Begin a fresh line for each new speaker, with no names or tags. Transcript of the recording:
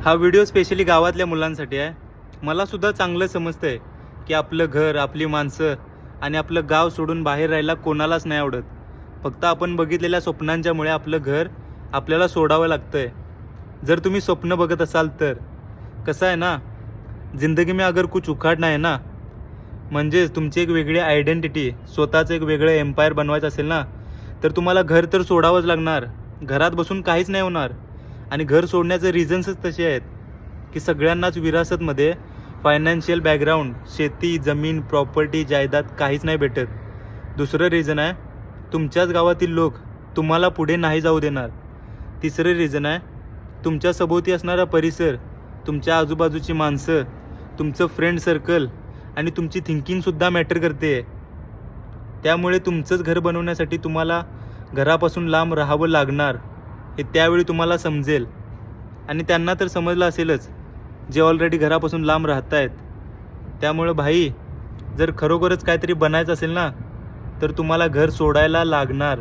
हा video specially गावातल्या मुलांसाठी आहे. मला सुद्धा चांगलं समजतंय की आपलं घर, आपली माणसं आणि आपलं गाव सोडून बाहेर राहायला कोणालाच नाही आवडत. फक्त आपण बघितलेल्या स्वप्नांच्यामुळे आपलं घर आपल्याला सोडावं लागतंय. जर तुम्ही स्वप्न बघत असाल तर कसं आहे ना, जिंदगी में अगर कुछ उखाडना है ना, म्हणजेच तुमची एक वेगळी आयडेंटिटी, स्वतःचं एक वेगळं एम्पायर बनवायचं असेल ना, तर तुम्हाला घर तर सोडावंच लागणार. घरात बसून काहीच नाही होणार. आणि घर सोडण्याचे रिझन्सच तसे आहेत की सगळ्यांनाच विरासतमध्ये फायनान्शियल बॅकग्राऊंड, शेती, जमीन, प्रॉपर्टी, जायदाद काहीच नाही भेटत. दुसरं रिझन आहे तुमच्याच गावातील लोक तुम्हाला पुढे नाही जाऊ देणार. तिसरं रिझन आहे तुमच्या सभोवती असणारा परिसर, तुमच्या आजूबाजूची माणसं, तुमचं फ्रेंड सर्कल आणि तुमची थिंकिंगसुद्धा मॅटर करते. त्यामुळे तुमचंच घर बनवण्यासाठी तुम्हाला घरापासून लांब राहावं लागणार हे त्यावेळी तुम्हाला समजेल. आणि त्यांना तर समजलं असेलच जे ऑलरेडी घरापासून लांब राहत आहेत. त्यामुळं भाई, जर खरोखरच काहीतरी बनायचं असेल ना, तर तुम्हाला घर सोडायला लागणार.